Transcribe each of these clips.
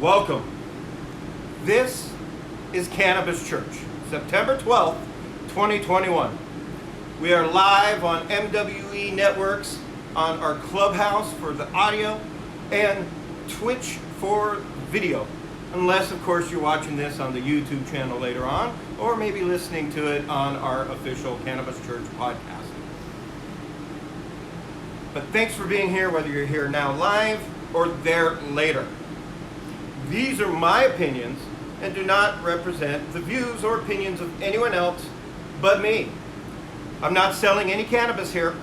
Welcome. This is Cannabis Church, September 12th, 2021. We are live on MWE Networks on our Clubhouse for the audio and Twitch for video. Unless, of course, you're watching this on the YouTube channel later on, or maybe listening to it on our official Cannabis Church podcast. But thanks for being here, whether you're here now live or there later. These are my opinions and do not represent the views or opinions of anyone else but me. I'm not selling any cannabis here,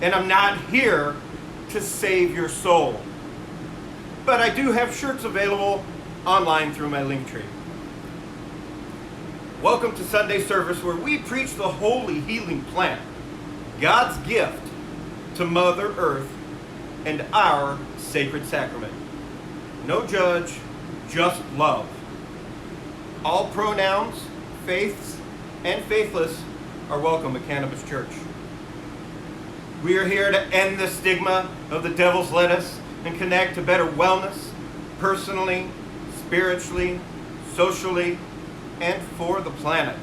and I'm not here to save your soul. But I do have shirts available online through my link tree. Welcome to Sunday service, where we preach the holy healing plant, God's gift to Mother Earth and our sacred sacrament. No judge, just love. All pronouns, faiths, and faithless are welcome at Cannabis Church. We are here to end the stigma of the devil's lettuce and connect to better wellness, personally, spiritually, socially, and for the planet.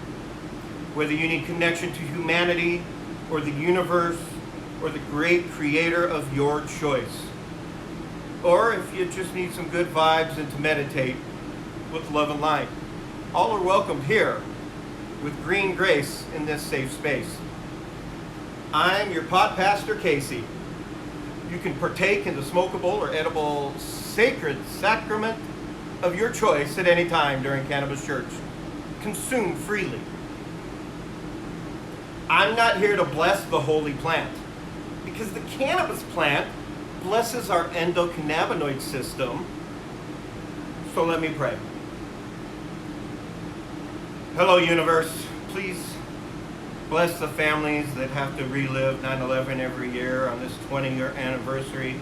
Whether you need connection to humanity or the universe or the great creator of your choice. Or if you just need some good vibes and to meditate with love and light. All are welcomed here with green grace in this safe space. I'm your pod pastor, Casey. You can partake in the smokable or edible sacred sacrament of your choice at any time during Cannabis Church. Consume freely. I'm not here to bless the holy plant, because the cannabis plant blesses our endocannabinoid system. So let me pray. Hello, universe. Please bless the families that have to relive 9/11 every year on this 20-year anniversary.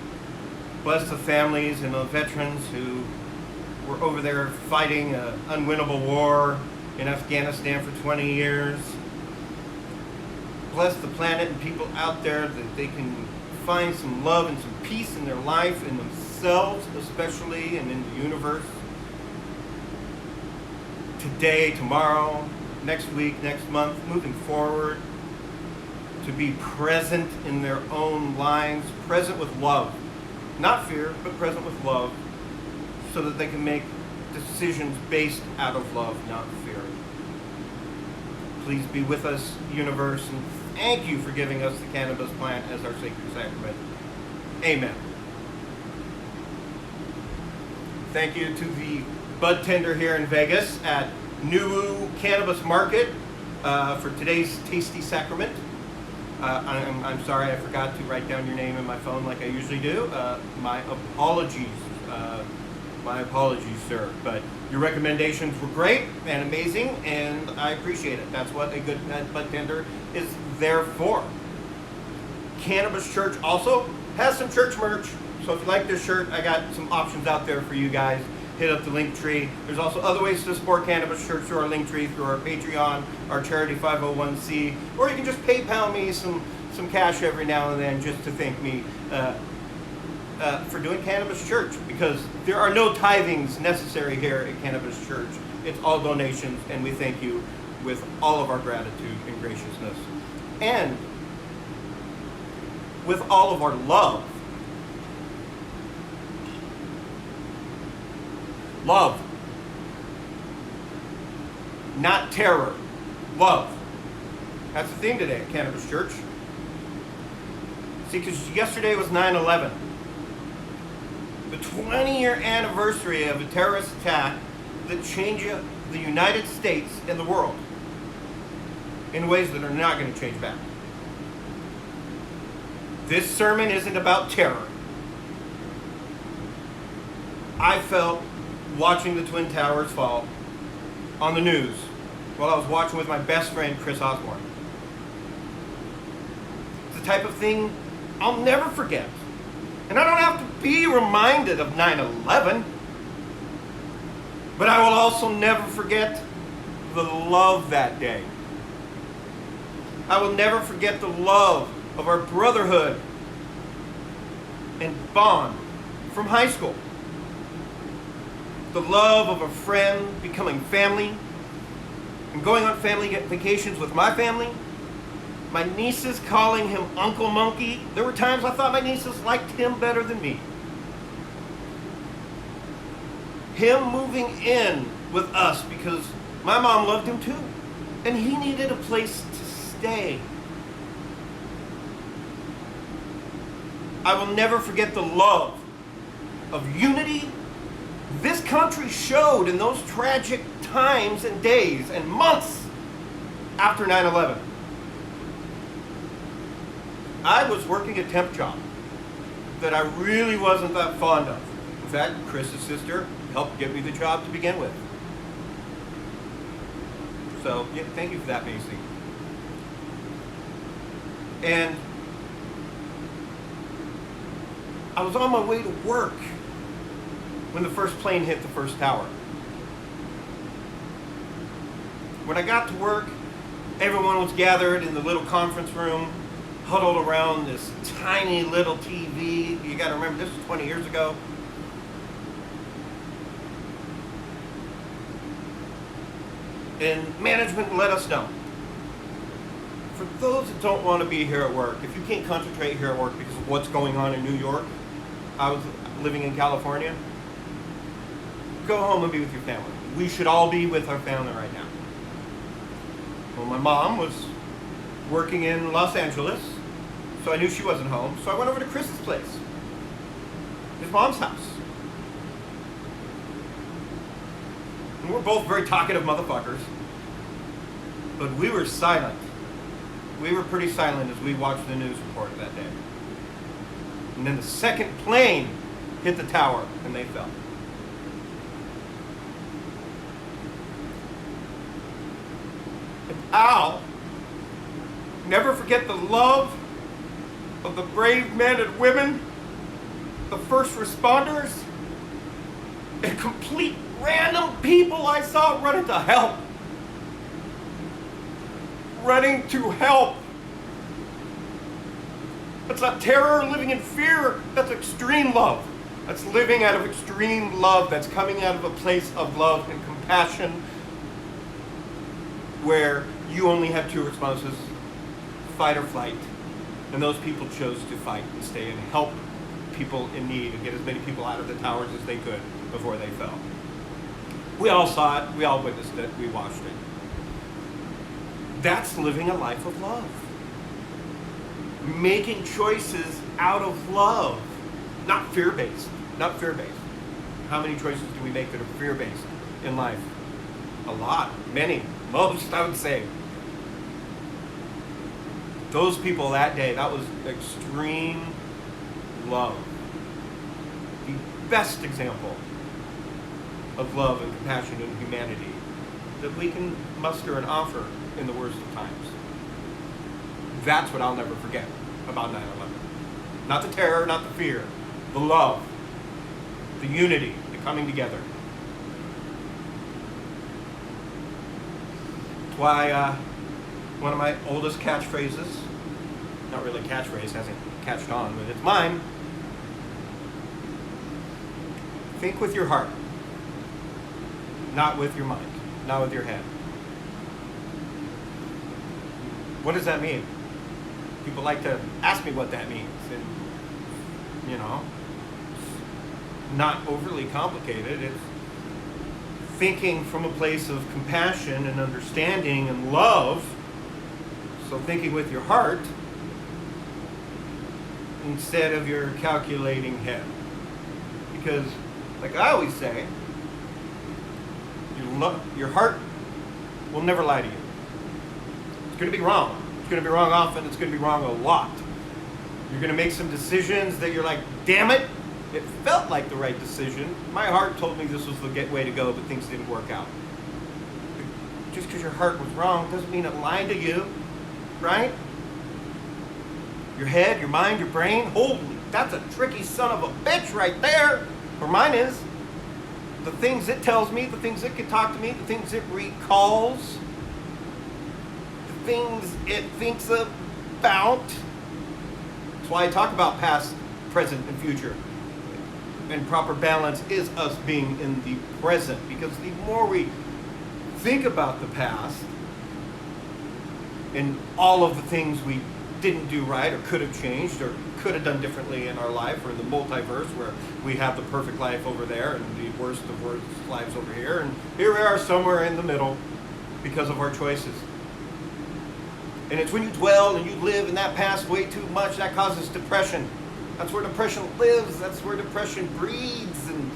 Bless the families and the veterans who were over there fighting an unwinnable war in Afghanistan for 20 years. Bless the planet and people out there that they can find some love and some peace in their life, in themselves especially, and in the universe. Today, tomorrow, next week, next month, moving forward, to be present in their own lives, present with love. Not fear, but present with love, so that they can make decisions based out of love, not fear. Please be with us, universe, and thank you for giving us the cannabis plant as our sacred sacrament. Amen. Thank you to the bud tender here in Vegas at New Cannabis Market for today's tasty sacrament. I'm sorry I forgot to write down your name in my phone like I usually do. My apologies. My apologies, sir. But your recommendations were great and amazing, and I appreciate it. That's what a good bud tender is there for. Cannabis Church also has some church merch. So if you like this shirt, I got some options out there for you guys. Hit up the link tree. There's also other ways to support Cannabis Church through our link tree, through our Patreon, our charity 501c, or you can just PayPal me some cash every now and then just to thank me for doing Cannabis Church, because there are no tithings necessary here at Cannabis Church. It's all donations, and we thank you with all of our gratitude and graciousness, and with all of our love. Love. Not terror. Love. That's the theme today at Cannabis Church. See, because yesterday was 9/11. The 20-year anniversary of a terrorist attack that changed the United States and the world in ways that are not going to change back. This sermon isn't about terror. I felt watching the Twin Towers fall on the news while I was watching with my best friend, Chris Osborne. It's the type of thing I'll never forget. And I don't have to be reminded of 9/11, but I will also never forget the love that day. I will never forget the love of our brotherhood and bond from high school. the love of a friend becoming family, and going on family vacations with my family, my nieces calling him Uncle Monkey. There were times I thought my nieces liked him better than me. Him moving in with us because my mom loved him too, and he needed a place to stay. I will never forget the love of unity this country showed in those tragic times and days and months after 9/11. I was working a temp job that I really wasn't that fond of. In fact, Chris's sister helped get me the job to begin with. So, yeah, thank you for that, Macy. And I was on my way to work when the first plane hit the first tower. When I got to work, everyone was gathered in the little conference room, huddled around this tiny little TV. You got to remember, this was 20 years ago. And management let us know. For those that don't want to be here at work, if you can't concentrate here at work because of what's going on in New York, I was living in California, go home and be with your family. We should all be with our family right now. Well, my mom was working in Los Angeles, so I knew she wasn't home, so I went over to Chris's place, his mom's house. And we're both very talkative motherfuckers, but we were silent. We were pretty silent as we watched the news report of that day. And then the second plane hit the tower and they fell. And I'll never forget the love of the brave men and women, the first responders, and complete random people I saw running to help. Running to help. That's not terror, living in fear. That's extreme love. That's living out of extreme love. That's coming out of a place of love and compassion where you only have two responses, fight or flight. And those people chose to fight and stay and help people in need and get as many people out of the towers as they could before they fell. We all saw it. We all witnessed it. We watched it. That's living a life of love. Making choices out of love, not fear-based. Not fear-based. How many choices do we make that are fear-based in life? A lot. Many. Most, I would say. Those people that day, that was extreme love. The best example of love and compassion and humanity that we can muster and offer in the worst of times. That's what I'll never forget about 9/11. Not the terror, not the fear, the love, the unity, the coming together. That's why one of my oldest catchphrases, not really a catchphrase, hasn't catched on, but it's mine. Think with your heart, not with your mind, not with your head. What does that mean? People like to ask me what that means, and it's not overly complicated. It's thinking from a place of compassion and understanding and love. So thinking with your heart instead of your calculating head. Because, like I always say, your heart will never lie to you. It's going to be wrong. It's going to be wrong often. It's going to be wrong a lot. You're going to make some decisions that you're like, damn it, it felt like the right decision. My heart told me this was the way to go, but things didn't work out. Just because your heart was wrong doesn't mean it lied to you, right? Your head, your mind, your brain, holy, that's a tricky son of a bitch right there. Or mine is. The things it tells me, the things it can talk to me, the things it recalls, things it thinks about. That's why I talk about past, present, and future. and proper balance is us being in the present, because the more we think about the past and all of the things we didn't do right or could have changed or could have done differently in our life, or in the multiverse where we have the perfect life over there and the worst of worst lives over here, and here we are somewhere in the middle because of our choices. And it's when you dwell and you live in that past way too much that causes depression. That's where depression lives. That's where depression breeds and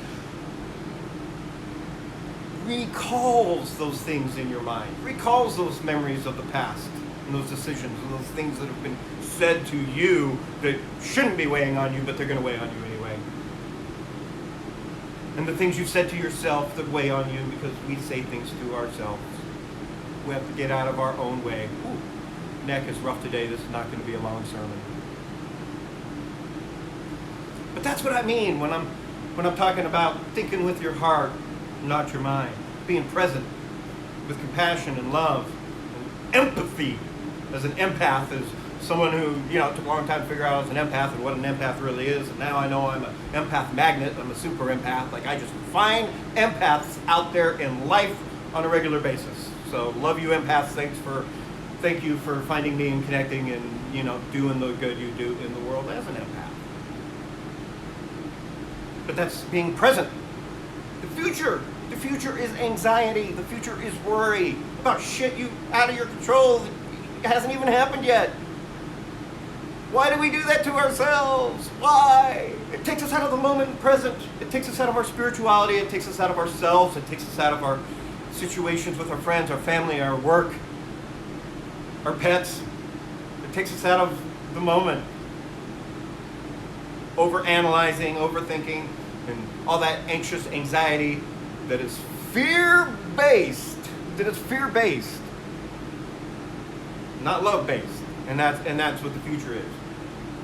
recalls those things in your mind, recalls those memories of the past and those decisions and those things that have been said to you that shouldn't be weighing on you, but they're going to weigh on you anyway. And the things you've said to yourself that weigh on you because we say things to ourselves. We have to get out of our own way. Ooh, neck is rough today. This is not going to be a long sermon. But that's what I mean when I'm talking about thinking with your heart, not your mind. Being present with compassion and love and empathy. As an empath, as someone who, it took a long time to figure out I was an empath and what an empath really is. And now I know I'm an empath magnet. I'm a super empath. Like, I just find empaths out there in life on a regular basis. So love you empaths. Thank you for finding me and connecting and, doing the good you do in the world as an empath. But that's being present. The future is anxiety. The future is worry about shit you out of your control. It hasn't even happened yet. Why do we do that to ourselves? Why? It takes us out of the moment present. It takes us out of our spirituality. It takes us out of ourselves. It takes us out of our situations with our friends, our family, our work, our pets. It takes us out of the moment. Overanalyzing, overthinking, and all that anxious anxiety that is fear-based. Not love-based. And that's what the future is.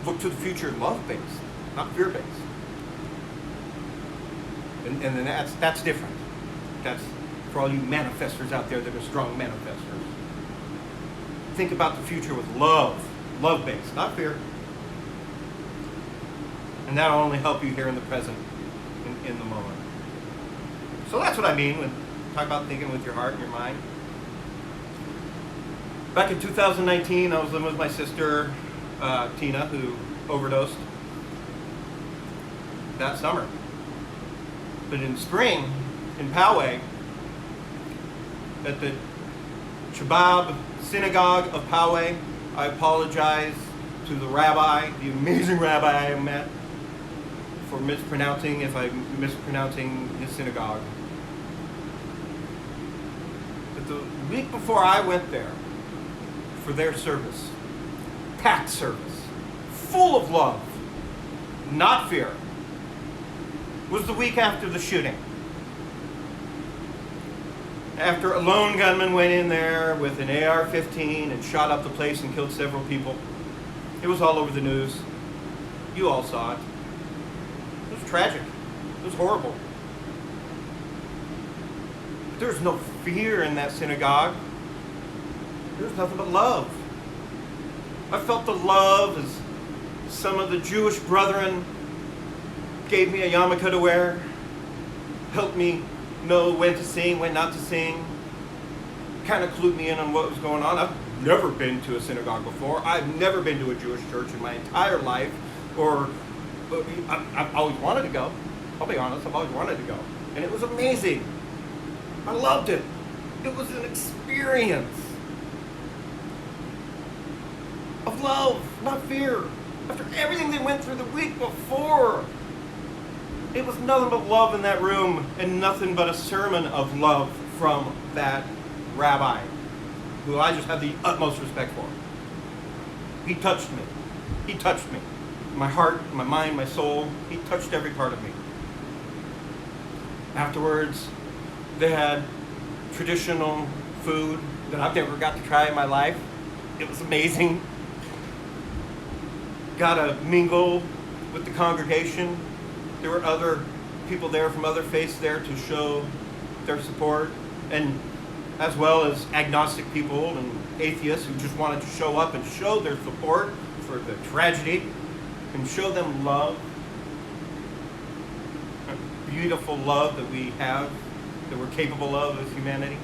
Look to the future love-based, not fear-based. And then that's different. That's for all you manifestors out there that are strong manifestors. Think about the future with love-based, not fear. And that'll only help you here in the present, in the moment. So that's what I mean when I talk about thinking with your heart and your mind. Back in 2019, I was living with my sister, Tina, who overdosed that summer. But in spring, in Poway, at the Chabab Synagogue of Poway, I apologize to the rabbi, the amazing rabbi I met, for mispronouncing his synagogue. But the week before I went there for their service, packed service, full of love, not fear, was the week after the shooting. After a lone gunman went in there with an AR-15 and shot up the place and killed several people. It was all over the news. You all saw it. It was tragic. It was horrible. But there was no fear in that synagogue. There was nothing but love. I felt the love as some of the Jewish brethren gave me a yarmulke to wear, helped me know when to sing, when not to sing, kind of clued me in on what was going on. I've never been to a synagogue before. I've never been to a Jewish church in my entire life, I've always wanted to go. I'll be honest, I've always wanted to go. And it was amazing. I loved it. It was an experience of love, not fear. After everything they went through the week before, it was nothing but love in that room and nothing but a sermon of love from that rabbi, who I just have the utmost respect for. He touched me. He touched me. My heart, my mind, my soul. He touched every part of me. Afterwards, they had traditional food that I've never got to try in my life. It was amazing. Got to mingle with the congregation. There were other people there from other faiths there to show their support, and as well as agnostic people and atheists who just wanted to show up and show their support for the tragedy and show them love. beautiful love that we have, that we're capable of as humanity,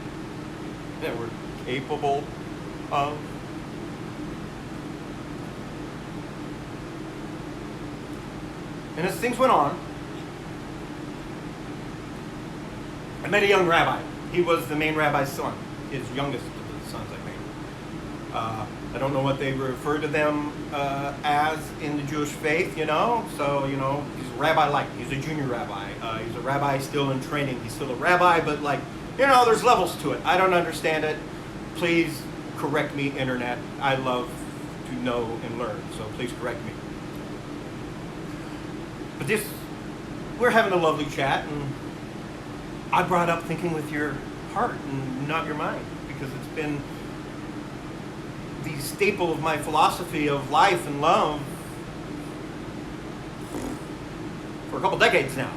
that we're capable of. And as things went on, I met a young rabbi. He was the main rabbi's son, his youngest of the sons, I think. I don't know what they refer to them as in the Jewish faith, So, he's a rabbi light. He's a junior rabbi. He's a rabbi still in training. He's still a rabbi, but there's levels to it. I don't understand it. Please correct me, internet. I love to know and learn, so please correct me. But we're having a lovely chat, and I brought up thinking with your heart and not your mind, because it's been the staple of my philosophy of life and love for a couple decades now.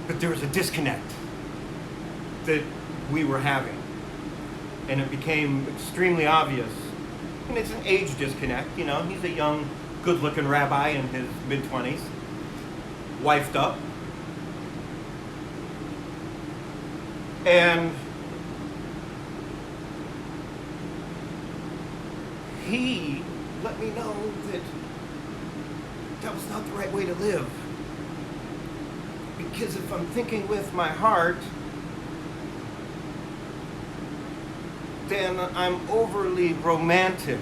But there was a disconnect that we were having, and it became extremely obvious. And it's an age disconnect, He's a young, good-looking rabbi in his mid-20s, wifed up. And he let me know that was not the right way to live. Because if I'm thinking with my heart, then I'm overly romantic.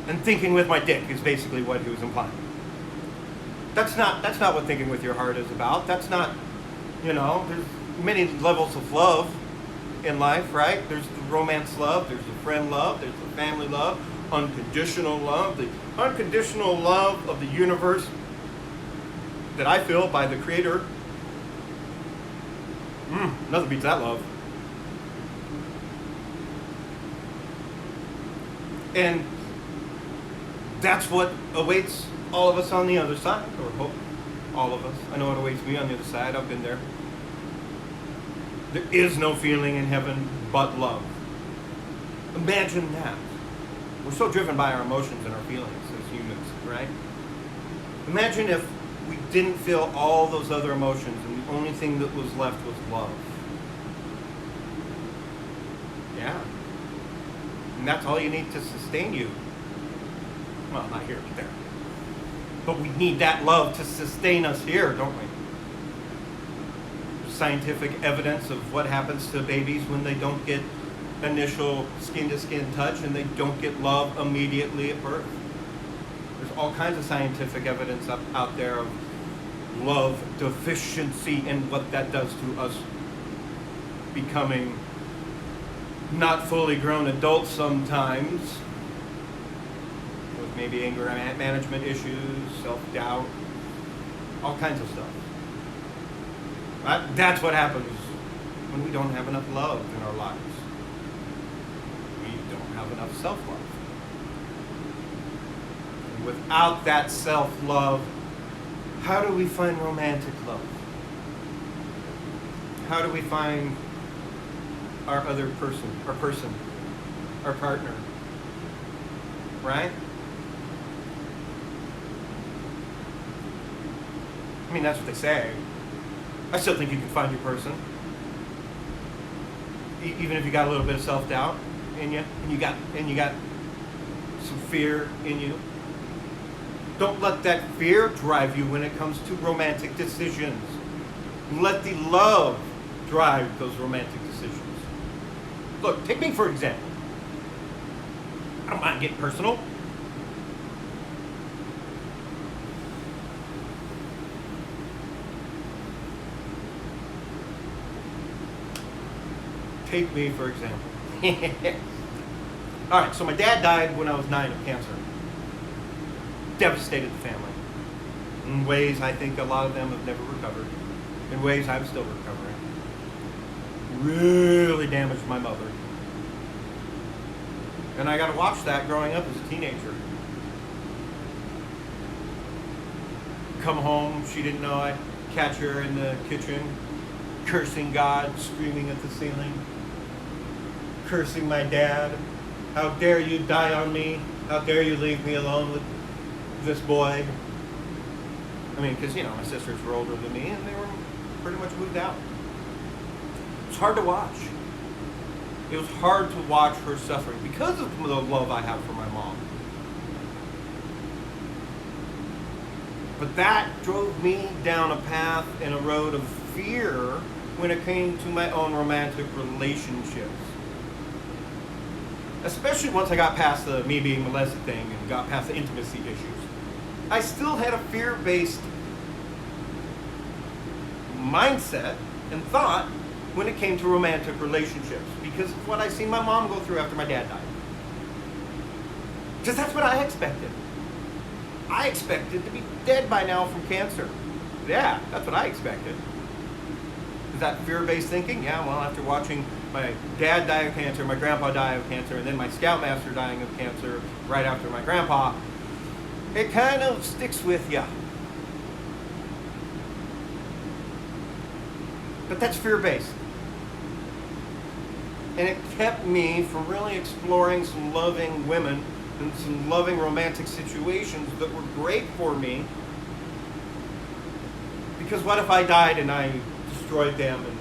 And thinking with my dick is basically what he was implying. That's not what thinking with your heart is about. That's not, there's many levels of love in life, right? There's the romance love, there's the friend love, there's the family love, unconditional love, the unconditional love of the universe that I feel by the Creator. Nothing beats that love. And that's what awaits all of us on the other side, or hope all of us. I know it awaits me on the other side. I've been there. There is no feeling in heaven but love. Imagine that. We're so driven by our emotions and our feelings as humans, right? Imagine if we didn't feel all those other emotions and the only thing that was left was love. Yeah. And that's all you need to sustain you. Well, not here, but there. But we need that love to sustain us here, don't we? There's scientific evidence of what happens to babies when they don't get initial skin-to-skin touch and they don't get love immediately at birth. There's all kinds of scientific evidence out there of love deficiency and what that does to us becoming not fully grown adults sometimes, with maybe anger management issues, self-doubt, all kinds of stuff. That's what happens when we don't have enough love in our lives. We don't have enough self-love. And without that self-love, how do we find romantic love? How do we find our other person, our partner, right? I mean, that's what they say. I still think you can find your person, even if you got a little bit of self-doubt in you, and you got some fear in you. Don't let that fear drive you when it comes to romantic decisions. Let the love drive those romantic decisions. Look, take me for example. I don't mind getting personal. Take me for example. All right, so my dad died when I was 9 of cancer. Devastated the family. In ways I think a lot of them have never recovered. In ways I'm still recovering. Really damaged my mother. And I got to watch that growing up as a teenager. Come home, she didn't know I'd catch her in the kitchen, cursing God, screaming at the ceiling, cursing my dad. How dare you die on me? How dare you leave me alone with this boy. I mean, because, my sisters were older than me, and they were pretty much moved out. It was hard to watch. It was hard to watch her suffering because of the love I have for my mom. But that drove me down a path and a road of fear when it came to my own romantic relationships. Especially once I got past the me being molested thing and got past the intimacy issues. I still had a fear-based mindset and thought when it came to romantic relationships because of what I seen my mom go through after my dad died. Because that's what I expected. I expected to be dead by now from cancer. Yeah, that's what I expected. Is that fear-based thinking? Yeah, well, after watching my dad die of cancer, my grandpa die of cancer, and then my scoutmaster dying of cancer right after my grandpa, it kind of sticks with you. But that's fear-based. And it kept me from really exploring some loving women and some loving romantic situations that were great for me. Because what if I died and I destroyed them? And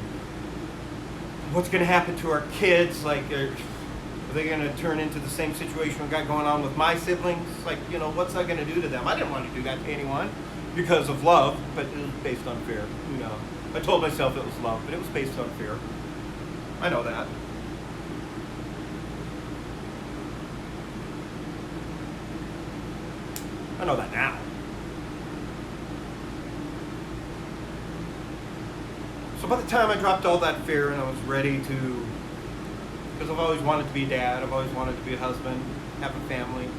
what's going to happen to our kids? Like, are they going to turn into the same situation we got going on with my siblings? Like, what's that going to do to them? I didn't want to do that to anyone because of love, but it was based on fear. I told myself it was love, but it was based on fear. I know that. I know that now. So by the time I dropped all that fear and I was ready to, because I've always wanted to be a dad, I've always wanted to be a husband, have a family.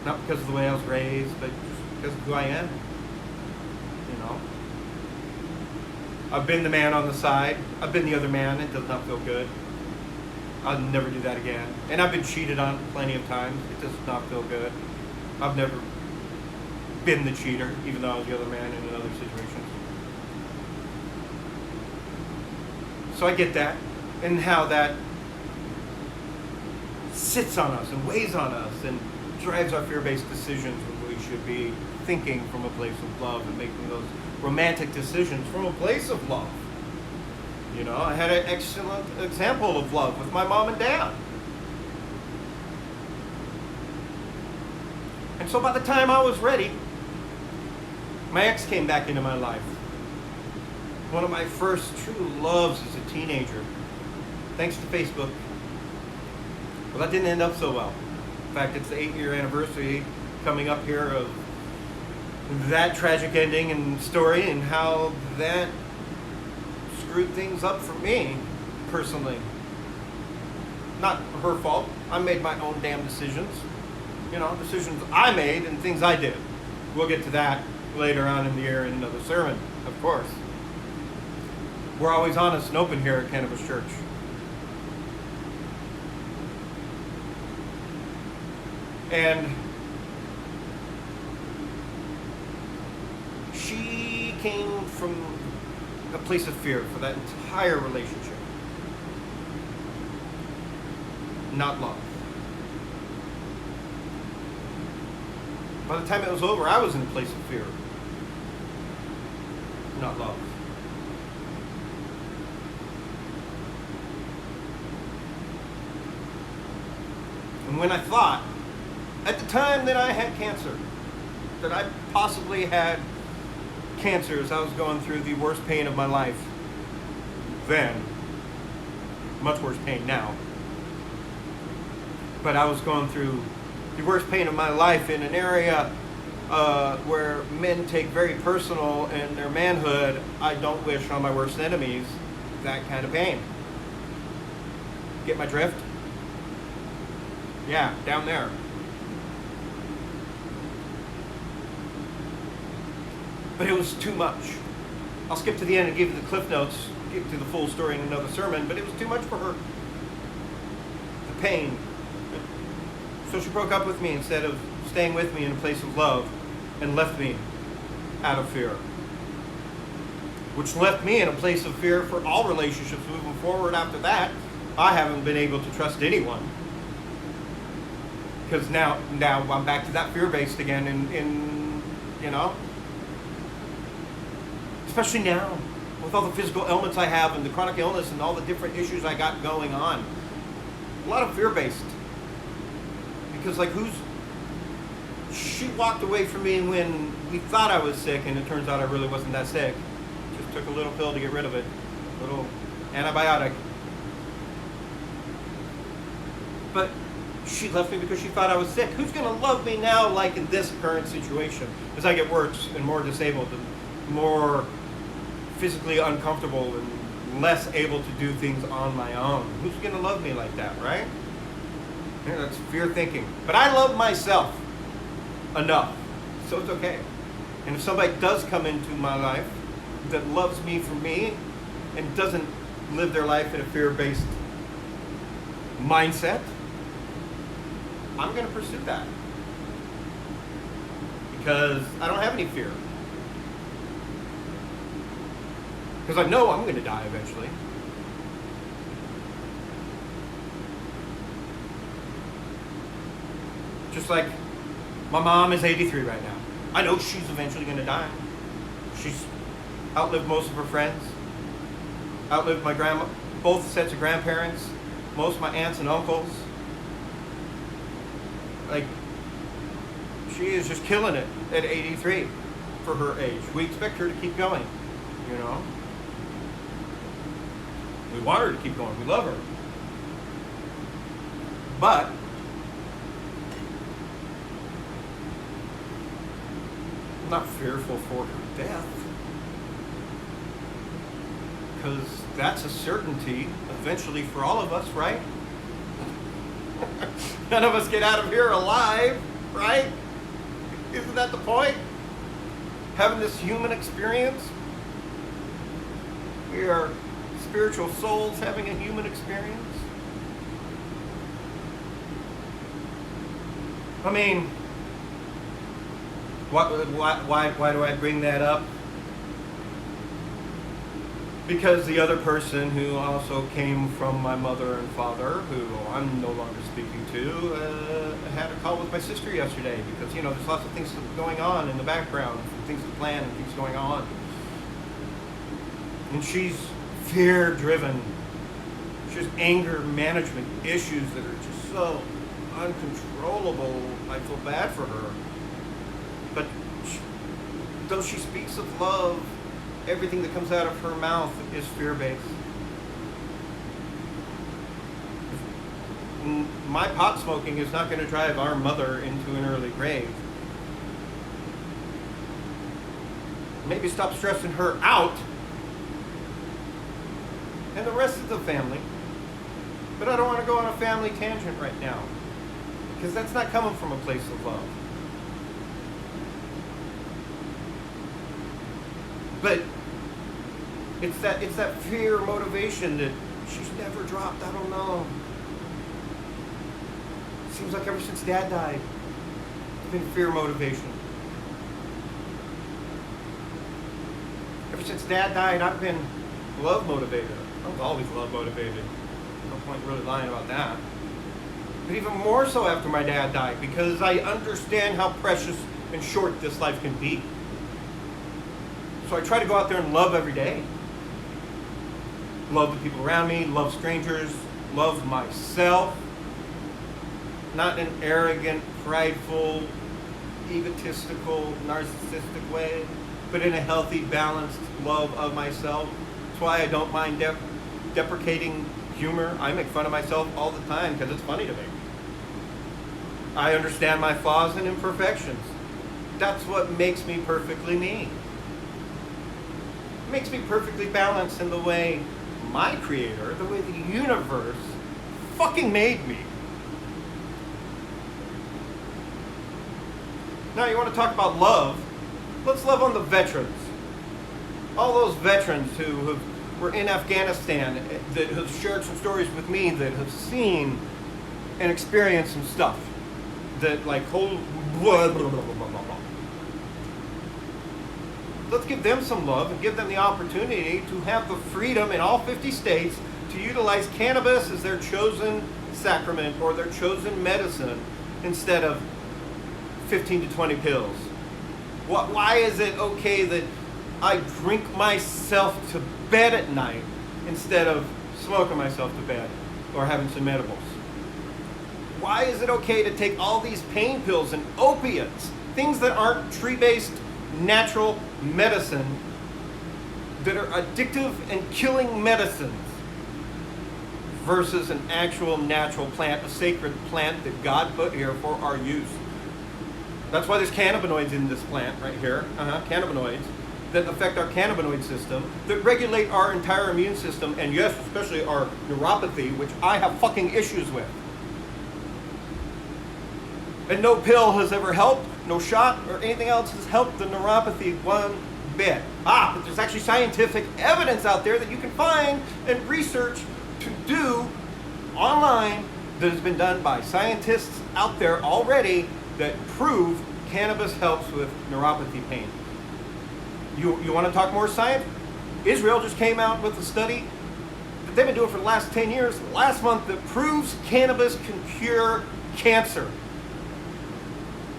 Not because of the way I was raised, but just because of who I am. I've been the man on the side. I've been the other man. It does not feel good. I'll never do that again. And I've been cheated on plenty of times. It does not feel good. I've never been the cheater, even though I was the other man in another situation. So I get that, and how that sits on us and weighs on us and drives our fear-based decisions when we should be thinking from a place of love and making those romantic decisions from a place of love. I had an excellent example of love with my mom and dad. And so by the time I was ready, my ex came back into my life. One of my first true loves as a teenager, thanks to Facebook. Well, that didn't end up so well. In fact, it's the 8-year anniversary coming up here of that tragic ending and story and how that screwed things up for me personally. Not her fault. I made my own damn decisions. Decisions I made and things I did. We'll get to that later on in the year in another sermon, of course. We're always honest and open here at Cannabis Church. And she came from a place of fear for that entire relationship. Not love. By the time it was over, I was in a place of fear. Not love. And when I thought, at the time that I had cancer, that I possibly had cancer as I was going through the worst pain of my life, then, much worse pain now, but I was going through the worst pain of my life in an area where men take very personal in their manhood. I don't wish on my worst enemies that kind of pain. Get my drift? Yeah, down there. But it was too much. I'll skip to the end and give you the cliff notes, get to the full story in another sermon, but it was too much for her. The pain. So she broke up with me instead of staying with me in a place of love and left me out of fear. Which left me in a place of fear for all relationships moving forward after that. I haven't been able to trust anyone. Because now I'm back to that fear-based again in especially now with all the physical ailments I have and the chronic illness and all the different issues I got going on. A lot of fear-based. Because she walked away from me when we thought I was sick, and it turns out I really wasn't that sick. Just took a little pill to get rid of it. A little antibiotic. But she left me because she thought I was sick. Who's going to love me now, like in this current situation? As I get worse and more disabled and more physically uncomfortable and less able to do things on my own. Who's going to love me like that, right? Yeah, that's fear thinking. But I love myself enough, so it's okay. And if somebody does come into my life that loves me for me and doesn't live their life in a fear-based mindset, I'm going to pursue that. Because I don't have any fear. Because I know I'm going to die eventually. Just like my mom is 83 right now. I know she's eventually going to die. She's outlived most of her friends. Outlived my grandma, both sets of grandparents, most of my aunts and uncles. Like, she is just killing it at 83 for her age. We expect her to keep going, you know. We want her to keep going. We love her. But I'm not fearful for her death. Because that's a certainty eventually for all of us, right? None of us get out of here alive, right? Isn't that the point? Having this human experience? We are spiritual souls having a human experience. I mean, why do I bring that up? Because the other person who also came from my mother and father, who I'm no longer speaking to, had a call with my sister yesterday because, there's lots of things going on in the background, things to plan and things going on. And she's fear-driven. She has anger management issues that are just so uncontrollable. I feel bad for her. But though she speaks of love, everything that comes out of her mouth is fear-based. My pot smoking is not going to drive our mother into an early grave. Maybe stop stressing her out and the rest of the family. But I don't want to go on a family tangent right now, because that's not coming from a place of love. But it's that fear motivation that she's never dropped. I don't know. Seems like ever since Dad died, it's been fear motivation. Ever since Dad died, I've been love motivated. I was always love motivated. No point really lying about that. But even more so after my dad died, because I understand how precious and short this life can be. So I try to go out there and love every day. Love the people around me, love strangers, love myself. Not in an arrogant, prideful, egotistical, narcissistic way, but in a healthy, balanced love of myself. That's why I don't mind deprecating humor. I make fun of myself all the time because it's funny to me. I understand my flaws and imperfections. That's what makes me perfectly me. It makes me perfectly balanced in the way my creator, the way the universe fucking made me. Now you want to talk about love? Let's love on the veterans. All those veterans who were in Afghanistan that have shared some stories with me, that have seen and experienced some stuff that like whole blah, blah, blah, blah, blah, blah. Let's give them some love and give them the opportunity to have the freedom in all 50 states to utilize cannabis as their chosen sacrament or their chosen medicine, instead of 15 to 20 pills? Why is it okay that I drink myself to bed at night instead of smoking myself to bed or having some edibles? Why is it okay to take all these pain pills and opiates, things that aren't tree-based natural medicine, that are addictive and killing medicines, versus an actual natural plant, a sacred plant that God put here for our use? That's why there's cannabinoids in this plant right here, cannabinoids, that affect our cannabinoid system, that regulate our entire immune system, and yes, especially our neuropathy, which I have fucking issues with. And no pill has ever helped, no shot or anything else has helped the neuropathy one bit. But there's actually scientific evidence out there that you can find and research to do online that has been done by scientists out there already that prove cannabis helps with neuropathy pain. You want to talk more science? Israel just came out with a study that they've been doing for the last 10 years, last month, that proves cannabis can cure cancer.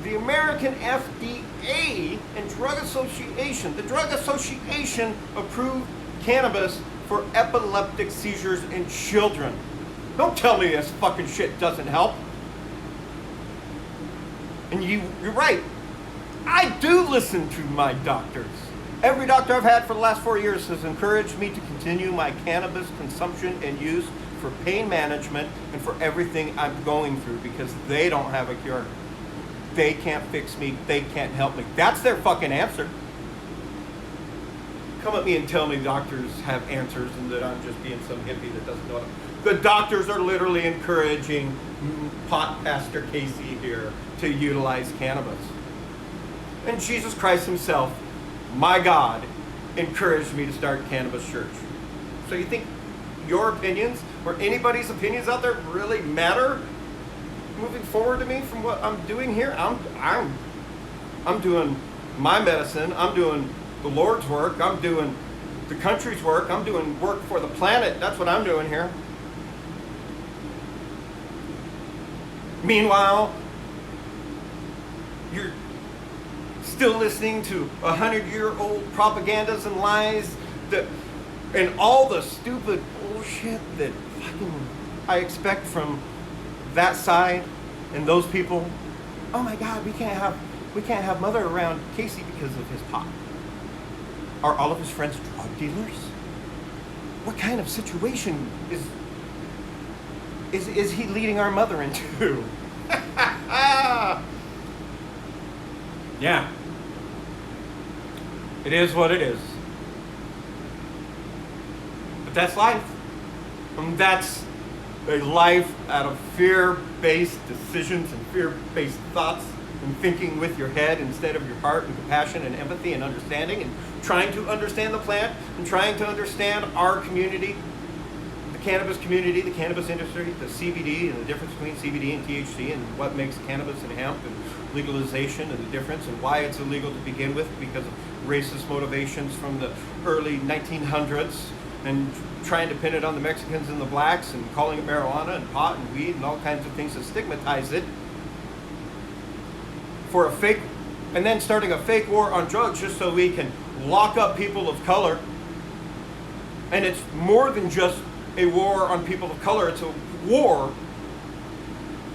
The American FDA and Drug Association, the Drug Association approved cannabis for epileptic seizures in children. Don't tell me this fucking shit doesn't help. And you're right. I do listen to my doctors. Every doctor I've had for the last 4 years has encouraged me to continue my cannabis consumption and use for pain management and for everything I'm going through, because they don't have a cure. They can't fix me. They can't help me. That's their fucking answer. Come at me and tell me doctors have answers and that I'm just being some hippie that doesn't know it. The doctors are literally encouraging pot Pastor Casey here to utilize cannabis. And Jesus Christ himself, my God, encouraged me to start Cannabis Church. So you think your opinions or anybody's opinions out there really matter moving forward to me from what I'm doing here? I'm doing my medicine. I'm doing the Lord's work. I'm doing the country's work. I'm doing work for the planet. That's what I'm doing here. Meanwhile, you're still listening to 100-year-old propagandas and lies and all the stupid bullshit that fucking I expect from that side and those people. Oh my God, we can't have Mother around Casey because of his pot. Are all of his friends drug dealers? What kind of situation is he leading our mother into? Yeah. It is what it is. But that's life. And that's a life out of fear-based decisions and fear-based thoughts and thinking with your head instead of your heart, and compassion and empathy and understanding, and trying to understand the plant and trying to understand our community, the cannabis community, the cannabis industry, the CBD and the difference between CBD and THC and what makes cannabis and hemp and legalization and the difference and why it's illegal to begin with because of racist motivations from the early 1900s and trying to pin it on the Mexicans and the blacks and calling it marijuana and pot and weed and all kinds of things to stigmatize it for a fake, and then starting a fake war on drugs just so we can lock up people of color. And it's more than just a war on people of color, it's a war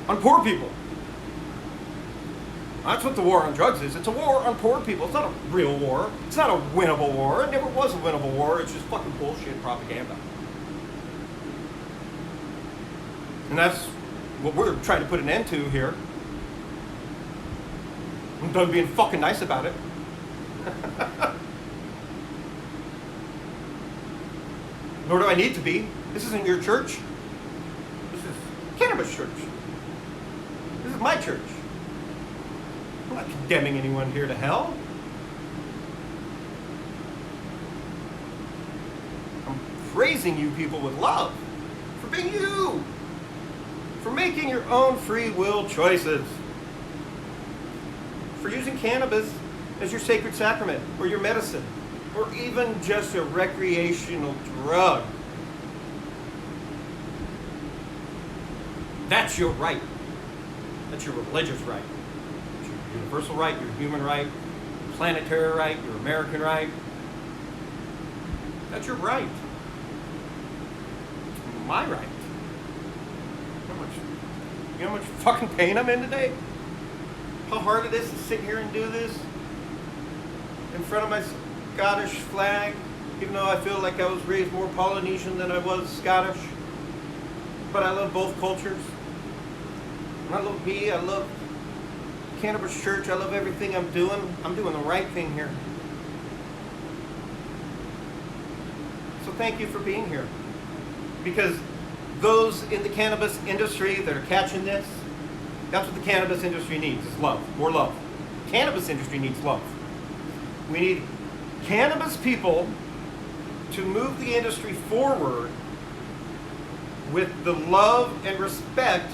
on poor people. That's what the war on drugs is. It's a war on poor people. It's not a real war. It's not a winnable war. It never was a winnable war. It's just fucking bullshit propaganda. And that's what we're trying to put an end to here. I'm done being fucking nice about it. Nor do I need to be. This isn't your church. This is Cannabis Church. This is my church. I'm not condemning anyone here to hell. I'm praising you people with love for being you, for making your own free will choices, for using cannabis as your sacred sacrament or your medicine or even just a recreational drug. That's your right. That's your religious right. It's your universal right, your human right, your planetary right, your American right. That's your right. It's my right. You know how much fucking pain I'm in today? How hard it is to sit here and do this in front of my Scottish flag, even though I feel like I was raised more Polynesian than I was Scottish. But I love both cultures. And I love me, I love Cannabis Church, I love everything I'm doing. I'm doing the right thing here. So thank you for being here. Because those in the cannabis industry that are catching this, that's what the cannabis industry needs, is love, more love. The cannabis industry needs love. We need cannabis people to move the industry forward with the love and respect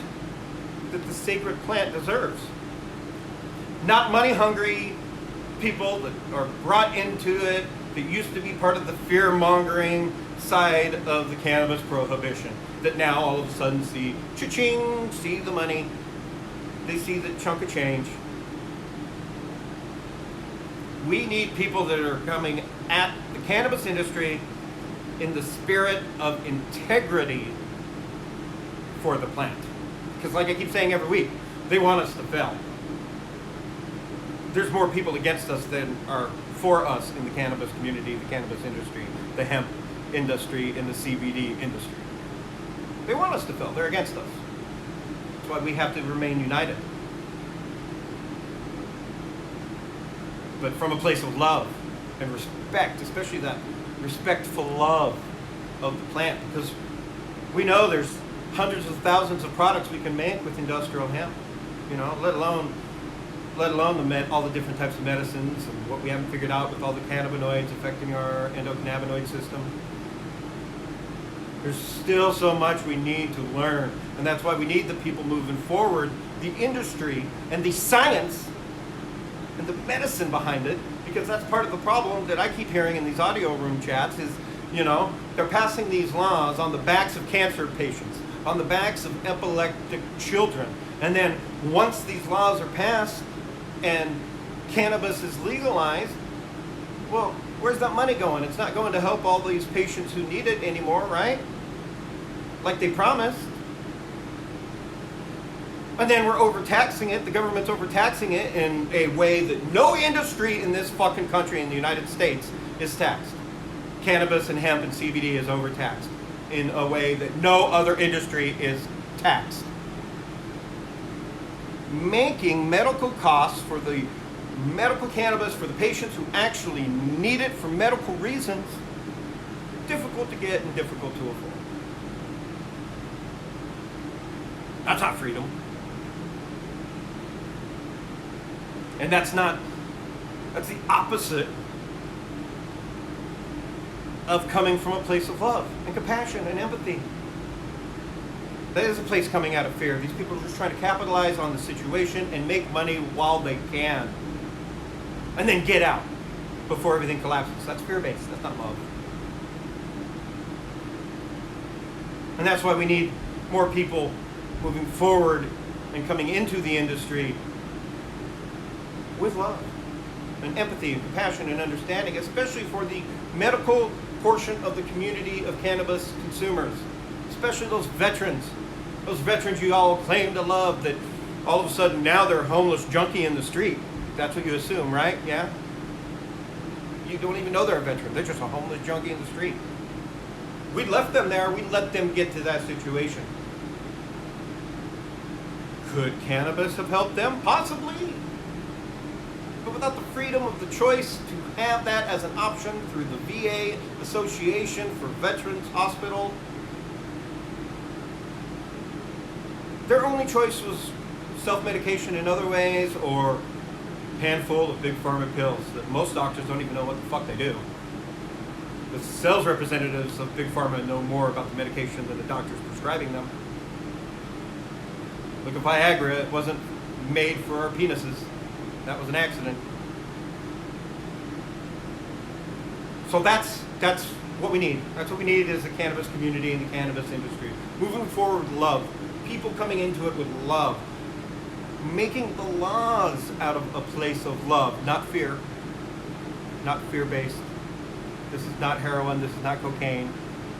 that the sacred plant deserves. Not money-hungry people that are brought into it, that used to be part of the fear-mongering side of the cannabis prohibition, that now all of a sudden see cha-ching, see the money, they see the chunk of change. We need people that are coming at the cannabis industry in the spirit of integrity for the plant. Because like I keep saying every week, they want us to fail. There's more people against us than are for us in the cannabis community, the cannabis industry, the hemp industry, and the CBD industry. They want us to fail. They're against us. That's why we have to remain united. But from a place of love and respect, especially that respectful love of the plant, because we know there's hundreds of thousands of products we can make with industrial hemp, let alone all the different types of medicines and what we haven't figured out with all the cannabinoids affecting our endocannabinoid system. There's still so much we need to learn, and that's why we need the people moving forward, the industry and the science and the medicine behind it, because that's part of the problem that I keep hearing in these audio room chats is, they're passing these laws on the backs of cancer patients, on the backs of epileptic children, and then once these laws are passed and cannabis is legalized, well, where's that money going? It's not going to help all these patients who need it anymore, right? Like they promised. And then we're overtaxing it. The government's overtaxing it in a way that no industry in this fucking country in the United States is taxed. Cannabis and hemp and CBD is overtaxed in a way that no other industry is taxed. Making medical costs for the medical cannabis for the patients who actually need it for medical reasons difficult to get and difficult to afford. That's not freedom. And that's the opposite of coming from a place of love and compassion and empathy. That is a place coming out of fear. These people are just trying to capitalize on the situation and make money while they can. And then get out before everything collapses. That's fear-based. That's not love. And that's why we need more people moving forward and coming into the industry with love and empathy and compassion and understanding, especially for the medical portion of the community of cannabis consumers, especially those veterans you all claim to love that all of a sudden now they're a homeless junkie in the street. That's what you assume, right? Yeah? You don't even know they're a veteran. They're just a homeless junkie in the street. We left them there. We let them get to that situation. Could cannabis have helped them? Possibly. But without the freedom of the choice to have that as an option through the VA Association for Veterans Hospital, their only choice was self-medication in other ways or a handful of big pharma pills that most doctors don't even know what the fuck they do. The sales representatives of big pharma know more about the medication than the doctors prescribing them. Look at Viagra, it wasn't made for our penises. That was an accident. So that's what we need. That's what we need as a cannabis community and the cannabis industry. Moving forward with love. People coming into it with love. making the laws out of a place of love, not fear, not fear-based. This is not heroin, this is not cocaine.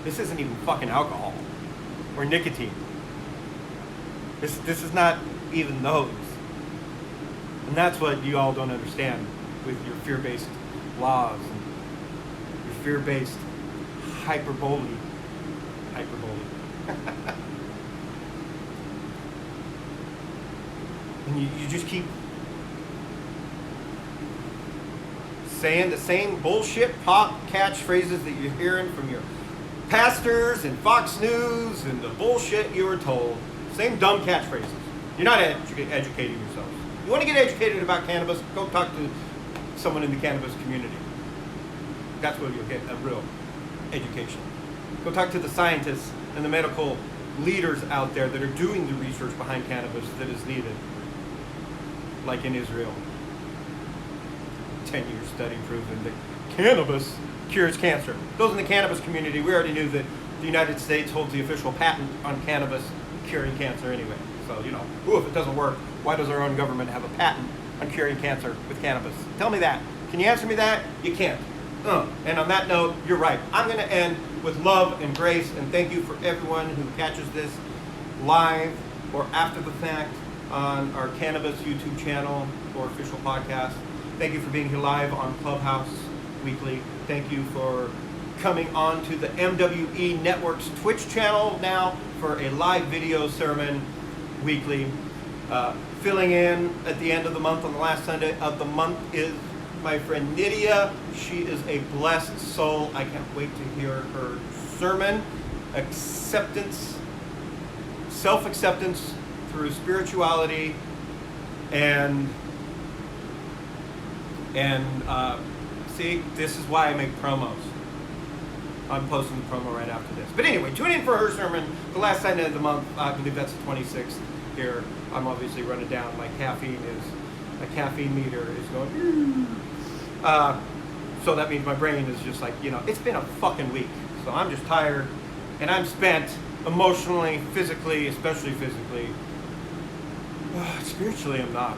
This isn't even fucking alcohol or nicotine. This is not even those. And that's what you all don't understand with your fear-based laws and your fear-based hyperbole. And you just keep saying the same bullshit pop catchphrases that you're hearing from your pastors and Fox News and the bullshit you were told. Same dumb catchphrases. You're not educating yourselves. You want to get educated about cannabis, go talk to someone in the cannabis community. That's where you'll get a real education. Go talk to the scientists and the medical leaders out there that are doing the research behind cannabis that is needed. Like in Israel. 10-year study proving that cannabis cures cancer. Those in the cannabis community, we already knew that the United States holds the official patent on cannabis curing cancer anyway. So, if it doesn't work, why does our own government have a patent on curing cancer with cannabis? Tell me that. Can you answer me that? You can't. And on that note, you're right. I'm going to end with love and grace, and thank you for everyone who catches this live or after the fact on our Cannabis YouTube channel or official podcast. Thank you for being here live on Clubhouse Weekly. Thank you for coming on to the MWE Network's Twitch channel now for a live video sermon weekly. Filling in at the end of the month on the last Sunday of the month is my friend Nydia. She is a blessed soul. I can't wait to hear her sermon. Acceptance, self-acceptance through spirituality, and see, this is why I make promos. I'm posting the promo right after this. But anyway, tune in for her sermon the last Sunday of the month. I believe that's the 26th here. I'm obviously running down. My caffeine meter is going. So that means my brain is just like, it's been a fucking week. So I'm just tired, and I'm spent emotionally, physically, especially physically. Spiritually, I'm not.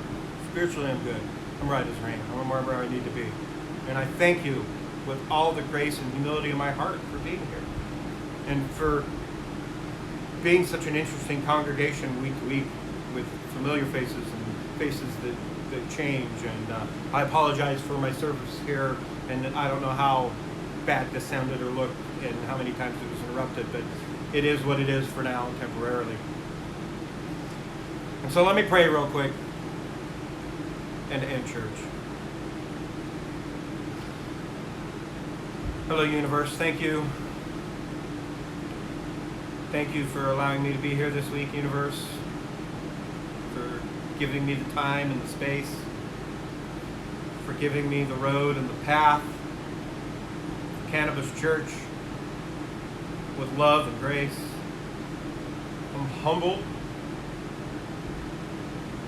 Spiritually, I'm good. I'm right as rain. I'm wherever I need to be. And I thank you with all the grace and humility in my heart for being here. And for being such an interesting congregation week to week with familiar faces and faces that change. And I apologize for my service here. And I don't know how bad this sounded or looked and how many times it was interrupted. But it is what it is for now, temporarily. And so let me pray real quick and end church. Hello, universe. Thank you. Thank you for allowing me to be here this week, universe. For giving me the time and the space. For giving me the road and the path. Cannabis Church with love and grace. I'm humbled.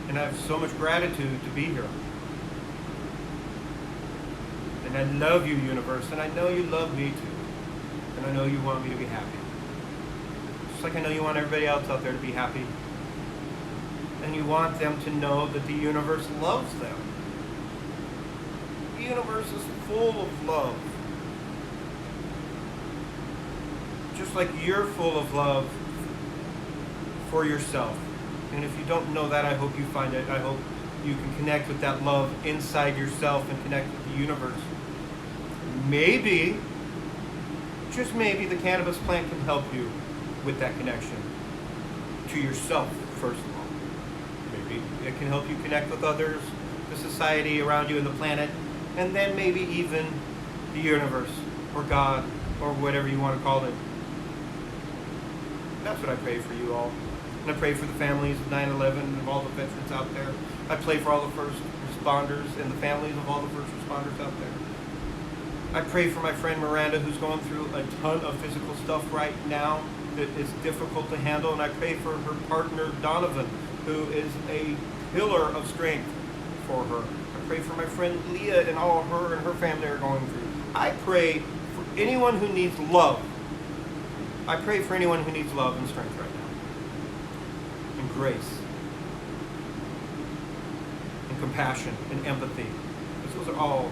And I have so much gratitude to be here. And I love you, universe, and I know you love me too. And I know you want me to be happy. Just like I know you want everybody else out there to be happy. And you want them to know that the universe loves them. The universe is full of love. Just like you're full of love for yourself. And if you don't know that, I hope you find it. I hope you can connect with that love inside yourself and connect with the universe. Maybe, just maybe, the cannabis plant can help you with that connection to yourself, first of all. Maybe it can help you connect with others, the society around you and the planet, and then maybe even the universe or God or whatever you want to call it. That's what I pray for you all. And I pray for the families of 9/11 and of all the veterans out there. I pray for all the first responders and the families of all the first responders out there. I pray for my friend Miranda, who's going through a ton of physical stuff right now that is difficult to handle. And I pray for her partner, Donovan, who is a pillar of strength for her. I pray for my friend Leah and all her and her family are going through. I pray for anyone who needs love. I pray for anyone who needs love and strength right now. And grace. compassion, and empathy. Those are all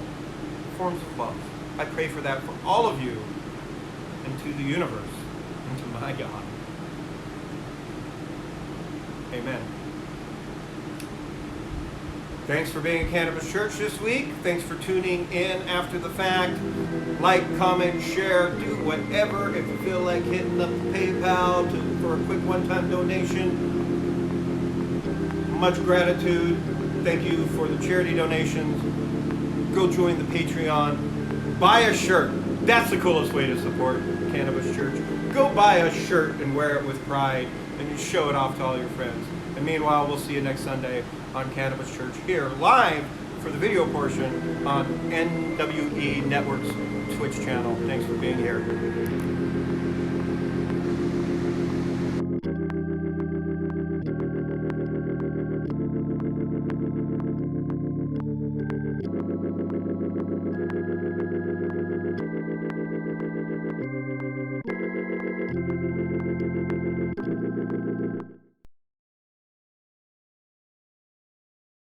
forms of love. I pray for that for all of you and to the universe and to my God. Amen. Thanks for being at Cannabis Church this week. Thanks for tuning in after the fact. Like, comment, share, do whatever. If you feel like hitting up PayPal for a quick one-time donation, much gratitude. Thank you for the charity donations. Go join the Patreon. Buy a shirt. That's the coolest way to support Cannabis Church. Go buy a shirt and wear it with pride, and you show it off to all your friends. And meanwhile, we'll see you next Sunday on Cannabis Church here live for the video portion on NWE Network's Twitch channel. Thanks for being here.